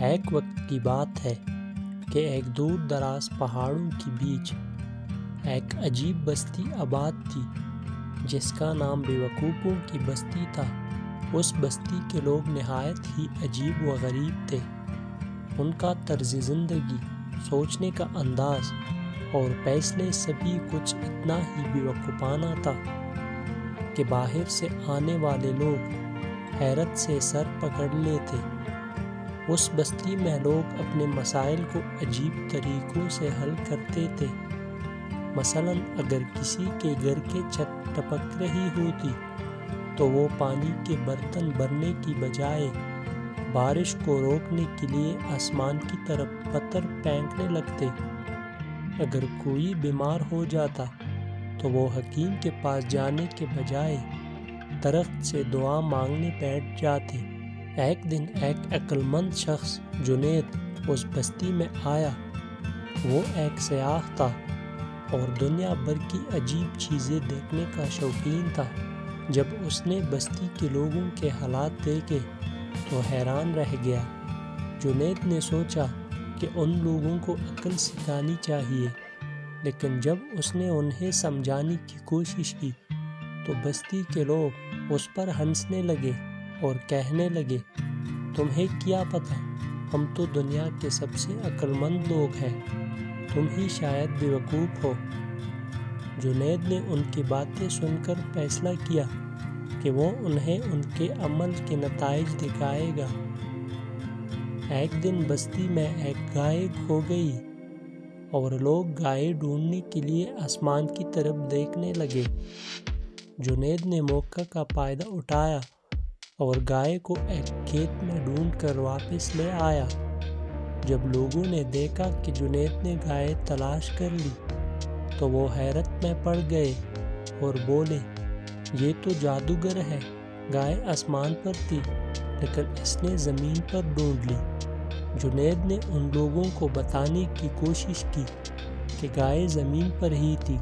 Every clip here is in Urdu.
ایک وقت کی بات ہے کہ ایک دور دراز پہاڑوں کے بیچ ایک عجیب بستی آباد تھی جس کا نام بے وقوفوں کی بستی تھا۔ اس بستی کے لوگ نہایت ہی عجیب و غریب تھے۔ ان کا طرز زندگی، سوچنے کا انداز اور فیصلے سبھی کچھ اتنا ہی بے وقوفانہ تھا کہ باہر سے آنے والے لوگ حیرت سے سر پکڑ لیتے۔ اس بستی میں لوگ اپنے مسائل کو عجیب طریقوں سے حل کرتے تھے۔ مثلاً اگر کسی کے گھر کی چھت ٹپک رہی ہوتی تو وہ پانی کے برتن بھرنے کی بجائے بارش کو روکنے کے لیے آسمان کی طرف پتھر پھینکنے لگتے۔ اگر کوئی بیمار ہو جاتا تو وہ حکیم کے پاس جانے کے بجائے درخت سے دعا مانگنے بیٹھ جاتے۔ ایک دن ایک عقل مند شخص جنید اس بستی میں آیا۔ وہ ایک سیاح تھا اور دنیا بھر کی عجیب چیزیں دیکھنے کا شوقین تھا۔ جب اس نے بستی کے لوگوں کے حالات دیکھے تو حیران رہ گیا۔ جنید نے سوچا کہ ان لوگوں کو عقل سکھانی چاہیے، لیکن جب اس نے انہیں سمجھانے کی کوشش کی تو بستی کے لوگ اس پر ہنسنے لگے اور کہنے لگے، تمہیں کیا پتہ، ہم تو دنیا کے سب سے عقل مند لوگ ہیں، تم ہی شاید بے وقوف ہو۔ جنید نے ان کی باتیں سن کر فیصلہ کیا کہ وہ انہیں ان کے عمل کے نتائج دکھائے گا۔ ایک دن بستی میں ایک گائے کھو گئی اور لوگ گائے ڈھونڈنے کے لیے آسمان کی طرف دیکھنے لگے۔ جنید نے موقع کا فائدہ اٹھایا اور گائے کو ایک کھیت میں ڈھونڈ کر واپس لے آیا۔ جب لوگوں نے دیکھا کہ جنید نے گائے تلاش کر لی تو وہ حیرت میں پڑ گئے اور بولے، یہ تو جادوگر ہے، گائے آسمان پر تھی لیکن اس نے زمین پر ڈھونڈ لی۔ جنید نے ان لوگوں کو بتانے کی کوشش کی کہ گائے زمین پر ہی تھی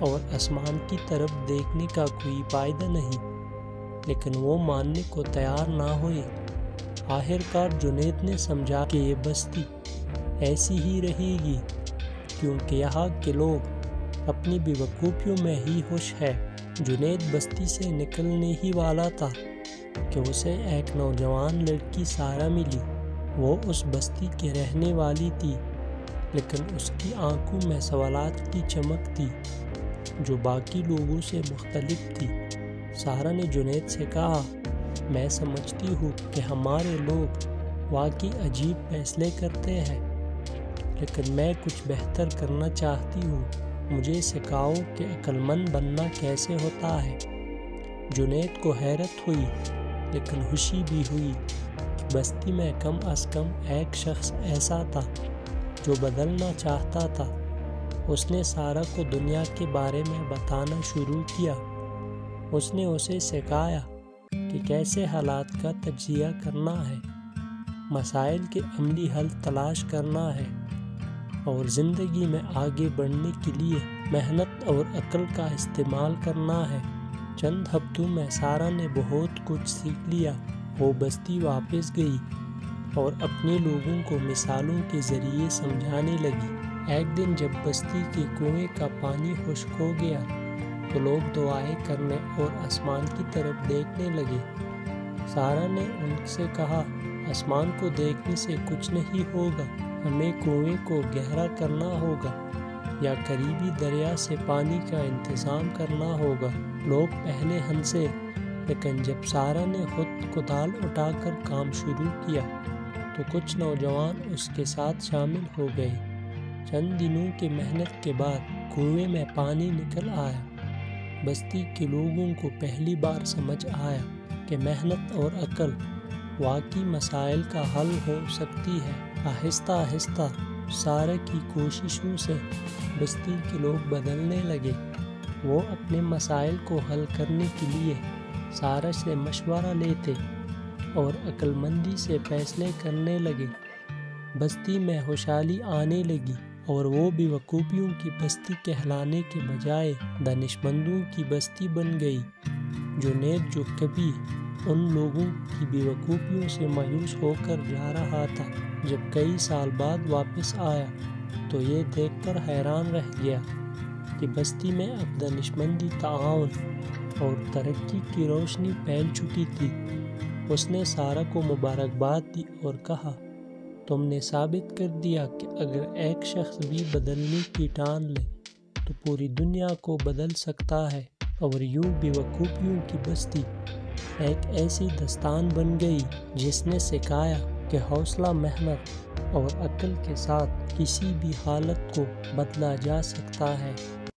اور آسمان کی طرف دیکھنے کا کوئی فائدہ نہیں، لیکن وہ ماننے کو تیار نہ ہوئے۔ آخرکار جنید نے سمجھا کہ یہ بستی ایسی ہی رہے گی کیونکہ یہاں کے لوگ اپنی بے وقوفیوں میں ہی خوش ہے۔ جنید بستی سے نکلنے ہی والا تھا کہ اسے ایک نوجوان لڑکی سارہ ملی۔ وہ اس بستی کی رہنے والی تھی، لیکن اس کی آنکھوں میں سوالات کی چمک تھی جو باقی لوگوں سے مختلف تھی۔ سارہ نے جنید سے کہا، میں سمجھتی ہوں کہ ہمارے لوگ واقعی عجیب فیصلے کرتے ہیں، لیکن میں کچھ بہتر کرنا چاہتی ہوں، مجھے سکھاؤ کہ عقل مند بننا کیسے ہوتا ہے۔ جنید کو حیرت ہوئی لیکن خوشی بھی ہوئی کہ بستی میں کم از کم ایک شخص ایسا تھا جو بدلنا چاہتا تھا۔ اس نے سارہ کو دنیا کے بارے میں بتانا شروع کیا۔ اس نے اسے سکھایا کہ کیسے حالات کا تجزیہ کرنا ہے، مسائل کے عملی حل تلاش کرنا ہے اور زندگی میں آگے بڑھنے کے لیے محنت اور عقل کا استعمال کرنا ہے۔ چند ہفتوں میں سارہ نے بہت کچھ سیکھ لیا۔ وہ بستی واپس گئی اور اپنے لوگوں کو مثالوں کے ذریعے سمجھانے لگی۔ ایک دن جب بستی کے کنویں کا پانی خشک ہو گیا تو لوگ دعائیں کرنے اور آسمان کی طرف دیکھنے لگے۔ سارہ نے ان سے کہا، آسمان کو دیکھنے سے کچھ نہیں ہوگا، ہمیں کنویں کو گہرا کرنا ہوگا یا قریبی دریا سے پانی کا انتظام کرنا ہوگا۔ لوگ پہلے ہنسے، لیکن جب سارہ نے خود کدال اٹھا کر کام شروع کیا تو کچھ نوجوان اس کے ساتھ شامل ہو گئے۔ چند دنوں کی محنت کے بعد کنویں میں پانی نکل آیا۔ بستی کے لوگوں کو پہلی بار سمجھ آیا کہ محنت اور عقل واقعی مسائل کا حل ہو سکتی ہے۔ آہستہ آہستہ سارہ کی کوششوں سے بستی کے لوگ بدلنے لگے۔ وہ اپنے مسائل کو حل کرنے کے لیے سارہ سے مشورہ لیتے اور عقل مندی سے فیصلے کرنے لگے۔ بستی میں خوشحالی آنے لگی اور وہ بے وقوفیوں کی بستی کہلانے کے بجائے دانشمندوں کی بستی بن گئی۔ جنید جو کبھی ان لوگوں کی بے وقوفیوں سے مایوس ہو کر جا رہا تھا۔ جب کئی سال بعد واپس آیا تو یہ دیکھ کر حیران رہ گیا کہ بستی میں اب دانشمندی، تعاون اور ترقی کی روشنی پھیل چکی تھی۔ اس نے سارہ کو مبارکباد دی اور کہا، تم نے ثابت کر دیا کہ اگر ایک شخص بھی بدلنے کی ٹھان لے تو پوری دنیا کو بدل سکتا ہے۔ اور یوں بے وقوفیوں کی بستی ایک ایسی داستان بن گئی جس نے سکھایا کہ حوصلہ، محنت اور عقل کے ساتھ کسی بھی حالت کو بدلا جا سکتا ہے۔